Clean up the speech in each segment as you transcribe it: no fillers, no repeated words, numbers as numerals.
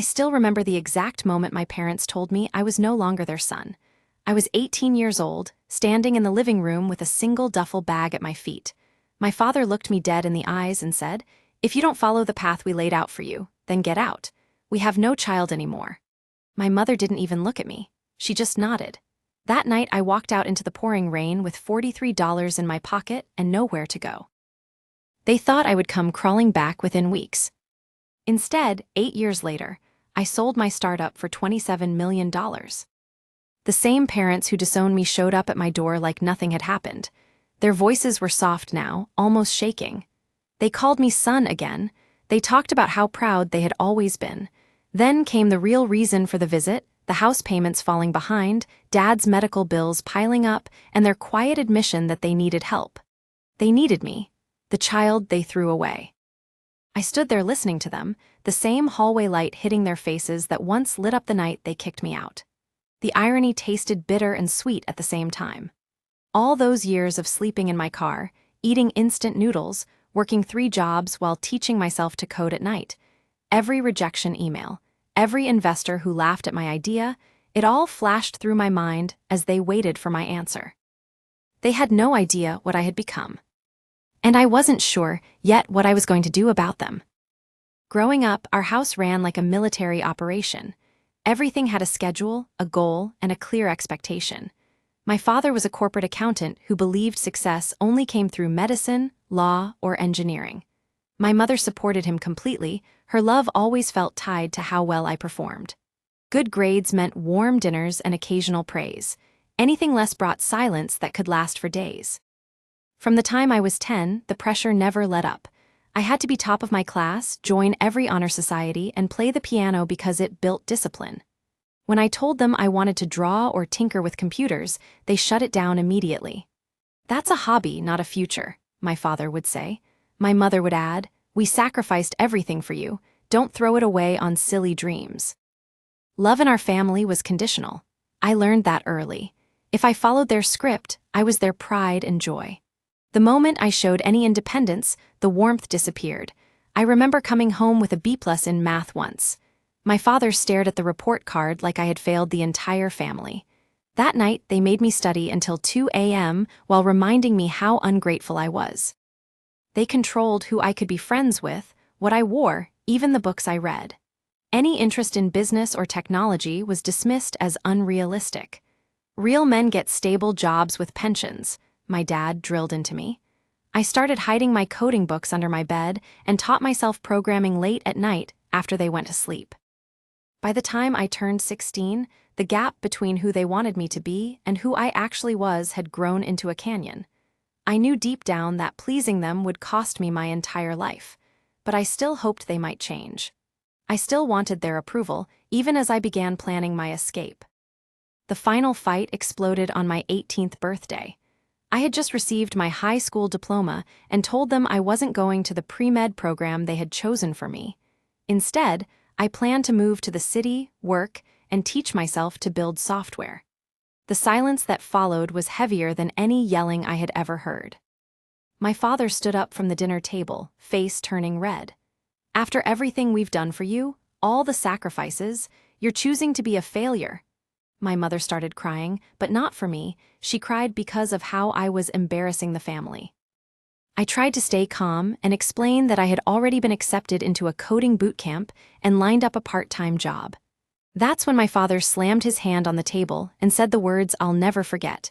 I still remember the exact moment my parents told me I was no longer their son. I was 18 years old, standing in the living room with a single duffel bag at my feet. My father looked me dead in the eyes and said, "If you don't follow the path we laid out for you, then get out. We have no child anymore." My mother didn't even look at me. She just nodded. That night I walked out into the pouring rain with $43 in my pocket and nowhere to go. They thought I would come crawling back within weeks. Instead, 8 years later, I sold my startup for $27 million. The same parents who disowned me showed up at my door like nothing had happened. Their voices were soft now, almost shaking. They called me son again. They talked about how proud they had always been. Then came the real reason for the visit: the house payments falling behind, Dad's medical bills piling up, and their quiet admission that they needed help. They needed me, the child they threw away. I stood there listening to them, the same hallway light hitting their faces that once lit up the night they kicked me out. The irony tasted bitter and sweet at the same time. All those years of sleeping in my car, eating instant noodles, working 3 jobs while teaching myself to code at night, every rejection email, every investor who laughed at my idea, it all flashed through my mind as they waited for my answer. They had no idea what I had become. And I wasn't sure yet what I was going to do about them. Growing up, our house ran like a military operation. Everything had a schedule, a goal, and a clear expectation. My father was a corporate accountant who believed success only came through medicine, law, or engineering. My mother supported him completely. Her love always felt tied to how well I performed. Good grades meant warm dinners and occasional praise. Anything less brought silence that could last for days. From the time I was 10, the pressure never let up. I had to be top of my class, join every honor society, and play the piano because it built discipline. When I told them I wanted to draw or tinker with computers, they shut it down immediately. "That's a hobby, not a future," my father would say. My mother would add, "We sacrificed everything for you. Don't throw it away on silly dreams." Love in our family was conditional. I learned that early. If I followed their script, I was their pride and joy. The moment I showed any independence, the warmth disappeared. I remember coming home with a B+ in math once. My father stared at the report card like I had failed the entire family. That night, they made me study until 2 a.m. while reminding me how ungrateful I was. They controlled who I could be friends with, what I wore, even the books I read. Any interest in business or technology was dismissed as unrealistic. "Real men get stable jobs with pensions," my dad drilled into me. I started hiding my coding books under my bed and taught myself programming late at night after they went to sleep. By the time I turned 16, the gap between who they wanted me to be and who I actually was had grown into a canyon. I knew deep down that pleasing them would cost me my entire life, but I still hoped they might change. I still wanted their approval, even as I began planning my escape. The final fight exploded on my 18th birthday. I had just received my high school diploma and told them I wasn't going to the pre-med program they had chosen for me. Instead, I planned to move to the city, work, and teach myself to build software. The silence that followed was heavier than any yelling I had ever heard. My father stood up from the dinner table, face turning red. "After everything we've done for you, all the sacrifices, you're choosing to be a failure." My mother started crying, but not for me. She cried because of how I was embarrassing the family. I tried to stay calm and explain that I had already been accepted into a coding boot camp and lined up a part-time job. That's when my father slammed his hand on the table and said the words I'll never forget.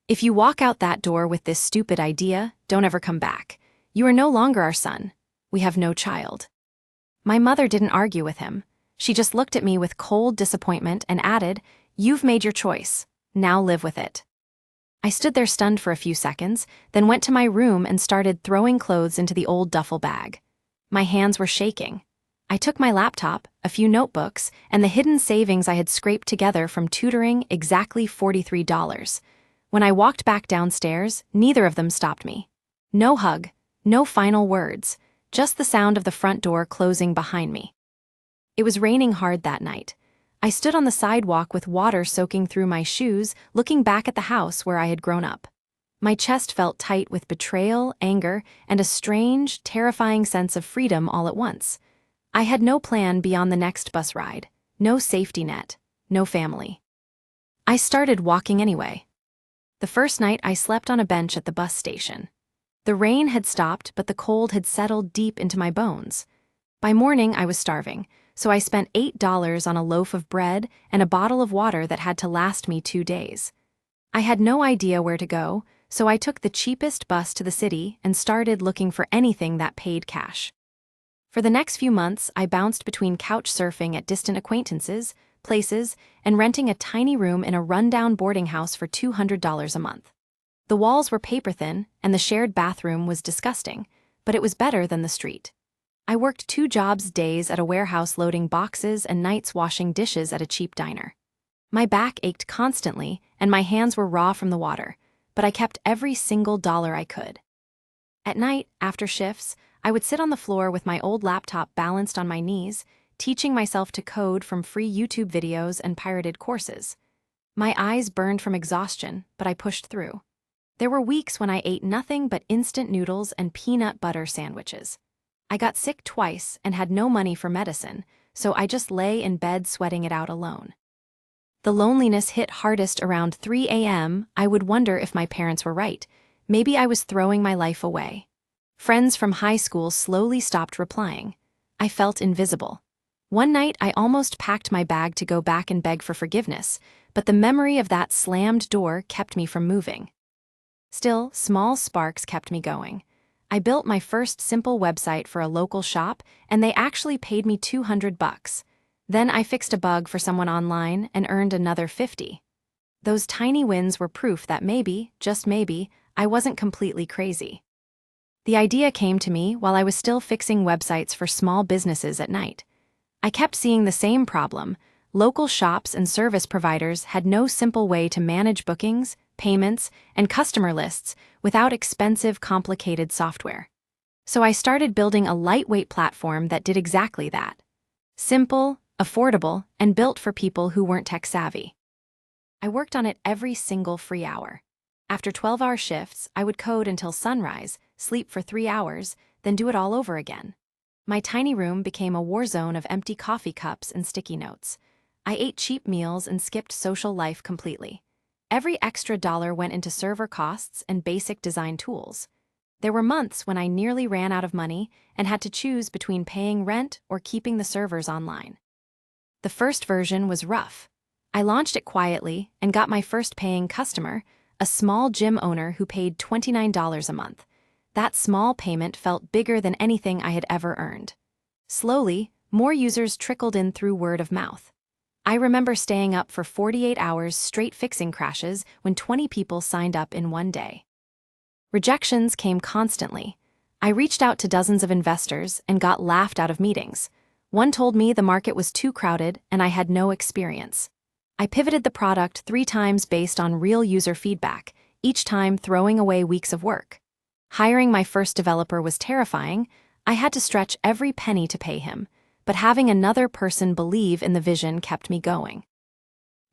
"If you walk out that door with this stupid idea, don't ever come back. You are no longer our son. We have no child." My mother didn't argue with him. She just looked at me with cold disappointment and added, "You've made your choice. Now live with it." I stood there stunned for a few seconds, then went to my room and started throwing clothes into the old duffel bag. My hands were shaking. I took my laptop, a few notebooks, and the hidden savings I had scraped together from tutoring, exactly $43. When I walked back downstairs, neither of them stopped me. No hug, no final words, just the sound of the front door closing behind me. It was raining hard that night. I stood on the sidewalk with water soaking through my shoes, looking back at the house where I had grown up. My chest felt tight with betrayal, anger, and a strange, terrifying sense of freedom all at once. I had no plan beyond the next bus ride, no safety net, no family. I started walking anyway. The first night I slept on a bench at the bus station. The rain had stopped, but the cold had settled deep into my bones. By morning I was starving, so I spent $8 on a loaf of bread and a bottle of water that had to last me 2 days. I had no idea where to go, so I took the cheapest bus to the city and started looking for anything that paid cash. For the next few months, I bounced between couch surfing at distant acquaintances, places, and renting a tiny room in a rundown boarding house for $200 a month. The walls were paper-thin, and the shared bathroom was disgusting, but it was better than the street. I worked 2 jobs days at a warehouse loading boxes and nights washing dishes at a cheap diner. My back ached constantly, and my hands were raw from the water, but I kept every single dollar I could. At night, after shifts, I would sit on the floor with my old laptop balanced on my knees, teaching myself to code from free YouTube videos and pirated courses. My eyes burned from exhaustion, but I pushed through. There were weeks when I ate nothing but instant noodles and peanut butter sandwiches. I got sick twice and had no money for medicine, so I just lay in bed sweating it out alone. The loneliness hit hardest around 3 a.m. I would wonder if my parents were right. Maybe I was throwing my life away. Friends from high school slowly stopped replying. I felt invisible. One night, I almost packed my bag to go back and beg for forgiveness, but the memory of that slammed door kept me from moving. Still, small sparks kept me going. I built my first simple website for a local shop, and they actually paid me $200. Then I fixed a bug for someone online and earned another $50. Those tiny wins were proof that maybe, just maybe, I wasn't completely crazy. The idea came to me while I was still fixing websites for small businesses at night. I kept seeing the same problem. Local shops and service providers had no simple way to manage bookings, payments, and customer lists without expensive, complicated software. So I started building a lightweight platform that did exactly that. Simple, affordable, and built for people who weren't tech-savvy. I worked on it every single free hour. After 12-hour shifts, I would code until sunrise, sleep for 3 hours, then do it all over again. My tiny room became a war zone of empty coffee cups and sticky notes. I ate cheap meals and skipped social life completely. Every extra dollar went into server costs and basic design tools. There were months when I nearly ran out of money and had to choose between paying rent or keeping the servers online. The first version was rough. I launched it quietly and got my first paying customer, a small gym owner who paid $29 a month. That small payment felt bigger than anything I had ever earned. Slowly, more users trickled in through word of mouth. I remember staying up for 48 hours straight fixing crashes when 20 people signed up in one day. Rejections came constantly. I reached out to dozens of investors and got laughed out of meetings. One told me the market was too crowded and I had no experience. I pivoted the product 3 times based on real user feedback, each time throwing away weeks of work. Hiring my first developer was terrifying. I had to stretch every penny to pay him, but having another person believe in the vision kept me going.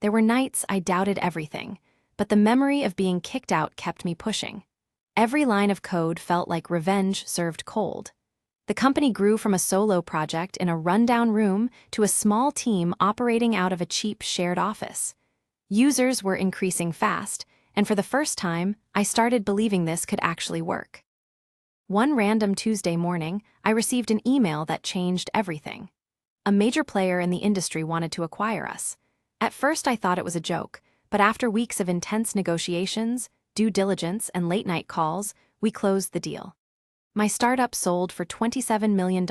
There were nights I doubted everything, but the memory of being kicked out kept me pushing. Every line of code felt like revenge served cold. The company grew from a solo project in a rundown room to a small team operating out of a cheap shared office. Users were increasing fast, and for the first time, I started believing this could actually work. One random Tuesday morning, I received an email that changed everything. A major player in the industry wanted to acquire us. At first I thought it was a joke, but after weeks of intense negotiations, due diligence, and late-night calls, we closed the deal. My startup sold for $27 million.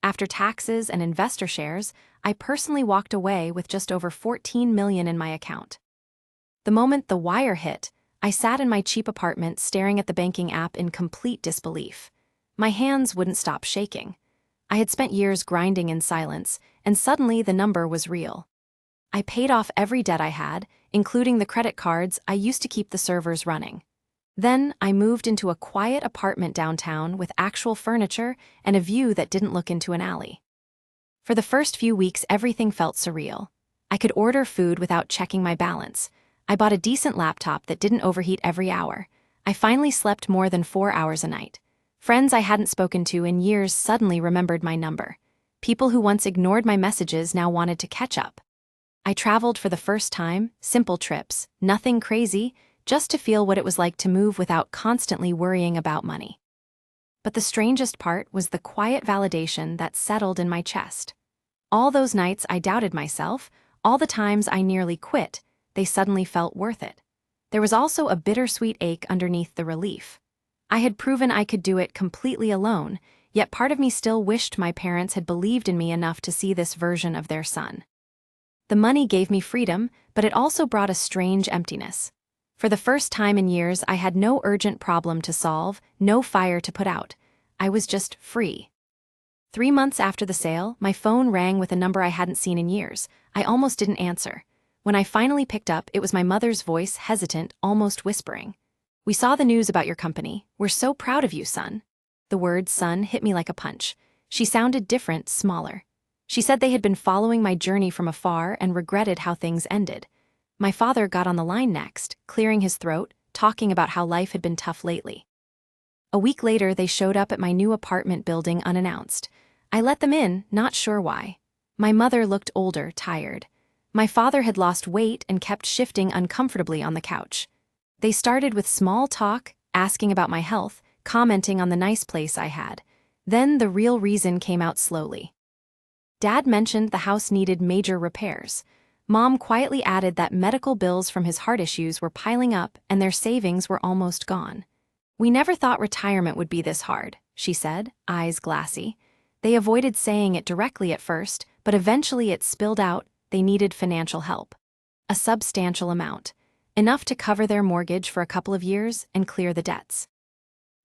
After taxes and investor shares, I personally walked away with just over $14 million in my account. The moment the wire hit, I sat in my cheap apartment staring at the banking app in complete disbelief. My hands wouldn't stop shaking. I had spent years grinding in silence, and suddenly the number was real. I paid off every debt I had, including the credit cards I used to keep the servers running. Then I moved into a quiet apartment downtown with actual furniture and a view that didn't look into an alley. For the first few weeks, everything felt surreal. I could order food without checking my balance. I bought a decent laptop that didn't overheat every hour. I finally slept more than 4 hours a night. Friends I hadn't spoken to in years suddenly remembered my number. People who once ignored my messages now wanted to catch up. I traveled for the first time, simple trips, nothing crazy, just to feel what it was like to move without constantly worrying about money. But the strangest part was the quiet validation that settled in my chest. All those nights I doubted myself, all the times I nearly quit, they suddenly felt worth it. There was also a bittersweet ache underneath the relief. I had proven I could do it completely alone, yet part of me still wished my parents had believed in me enough to see this version of their son. The money gave me freedom, but it also brought a strange emptiness. For the first time in years, I had no urgent problem to solve, no fire to put out. I was just free. 3 months after the sale, my phone rang with a number I hadn't seen in years. I almost didn't answer. When I finally picked up, it was my mother's voice, hesitant, almost whispering. "We saw the news about your company. We're so proud of you, son." The word son hit me like a punch. She sounded different, smaller. She said they had been following my journey from afar and regretted how things ended. My father got on the line next, clearing his throat, talking about how life had been tough lately. A week later, they showed up at my new apartment building unannounced. I let them in, not sure why. My mother looked older, tired. My father had lost weight and kept shifting uncomfortably on the couch. They started with small talk, asking about my health, commenting on the nice place I had. Then the real reason came out slowly. Dad mentioned the house needed major repairs. Mom quietly added that medical bills from his heart issues were piling up and their savings were almost gone. "We never thought retirement would be this hard," she said, eyes glassy. They avoided saying it directly at first, but eventually it spilled out. They needed financial help. A substantial amount. Enough to cover their mortgage for a couple of years and clear the debts.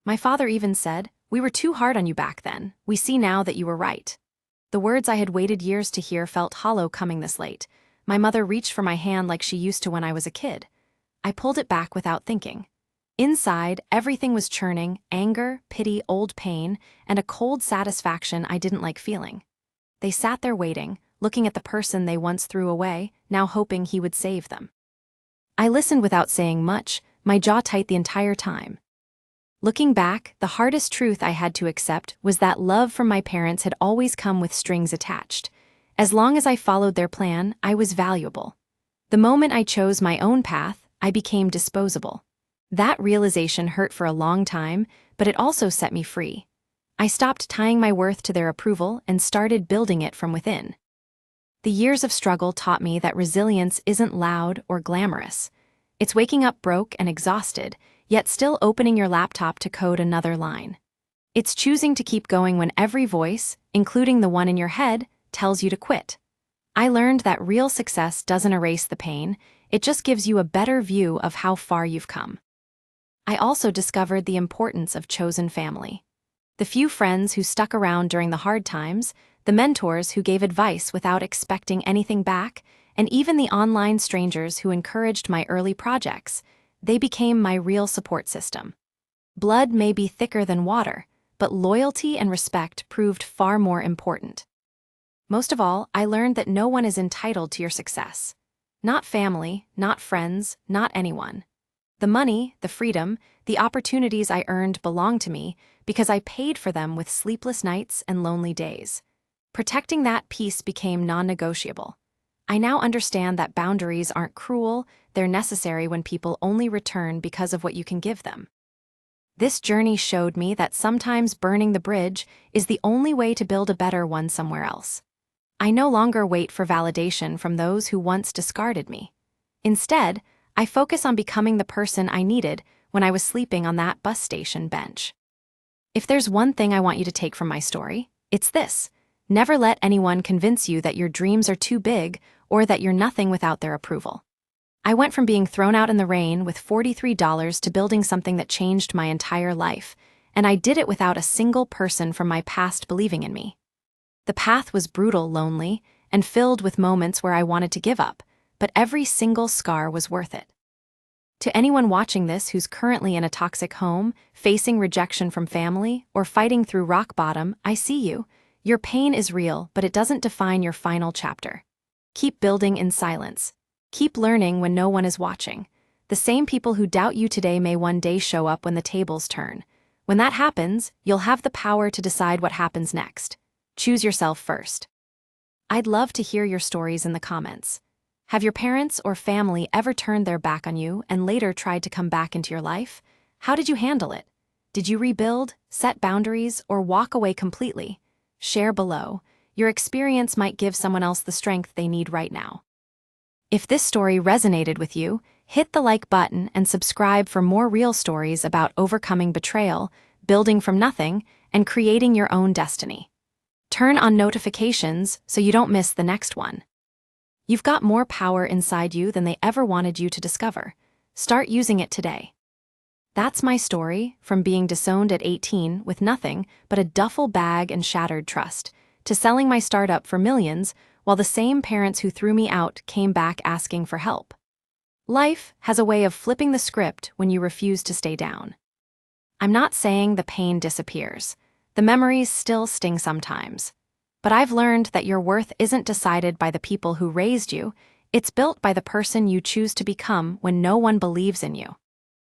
My father even said, "We were too hard on you back then. We see now that you were right." The words I had waited years to hear felt hollow coming this late. My mother reached for my hand like she used to when I was a kid. I pulled it back without thinking. Inside, everything was churning, anger, pity, old pain, and a cold satisfaction I didn't like feeling. They sat there waiting, looking at the person they once threw away, now hoping he would save them. I listened without saying much, my jaw tight the entire time. Looking back, the hardest truth I had to accept was that love from my parents had always come with strings attached. As long as I followed their plan, I was valuable. The moment I chose my own path, I became disposable. That realization hurt for a long time, but it also set me free. I stopped tying my worth to their approval and started building it from within. The years of struggle taught me that resilience isn't loud or glamorous. It's waking up broke and exhausted, yet still opening your laptop to code another line. It's choosing to keep going when every voice, including the one in your head, tells you to quit. I learned that real success doesn't erase the pain, it just gives you a better view of how far you've come. I also discovered the importance of chosen family. The few friends who stuck around during the hard times, the mentors who gave advice without expecting anything back, and even the online strangers who encouraged my early projects, they became my real support system. Blood may be thicker than water, but loyalty and respect proved far more important. Most of all, I learned that no one is entitled to your success. Not family, not friends, not anyone. The money, the freedom, the opportunities I earned belonged to me because I paid for them with sleepless nights and lonely days. Protecting that peace became non-negotiable. I now understand that boundaries aren't cruel, they're necessary when people only return because of what you can give them. This journey showed me that sometimes burning the bridge is the only way to build a better one somewhere else. I no longer wait for validation from those who once discarded me. Instead, I focus on becoming the person I needed when I was sleeping on that bus station bench. If there's one thing I want you to take from my story, it's this. Never let anyone convince you that your dreams are too big or that you're nothing without their approval. I went from being thrown out in the rain with $43 to building something that changed my entire life, and I did it without a single person from my past believing in me. The path was brutal, lonely, and filled with moments where I wanted to give up, but every single scar was worth it. To anyone watching this who's currently in a toxic home, facing rejection from family, or fighting through rock bottom, I see you. Your pain is real, but it doesn't define your final chapter. Keep building in silence. Keep learning when no one is watching. The same people who doubt you today may one day show up when the tables turn. When that happens, you'll have the power to decide what happens next. Choose yourself first. I'd love to hear your stories in the comments. Have your parents or family ever turned their back on you and later tried to come back into your life? How did you handle it? Did you rebuild, set boundaries, or walk away completely? Share below. Your experience might give someone else the strength they need right now. If this story resonated with you, hit the like button and subscribe for more real stories about overcoming betrayal, building from nothing, and creating your own destiny. Turn on notifications so you don't miss the next one. You've got more power inside you than they ever wanted you to discover. Start using it today. That's my story, from being disowned at 18 with nothing but a duffel bag and shattered trust, to selling my startup for millions while the same parents who threw me out came back asking for help. Life has a way of flipping the script when you refuse to stay down. I'm not saying the pain disappears. The memories still sting sometimes. But I've learned that your worth isn't decided by the people who raised you, it's built by the person you choose to become when no one believes in you.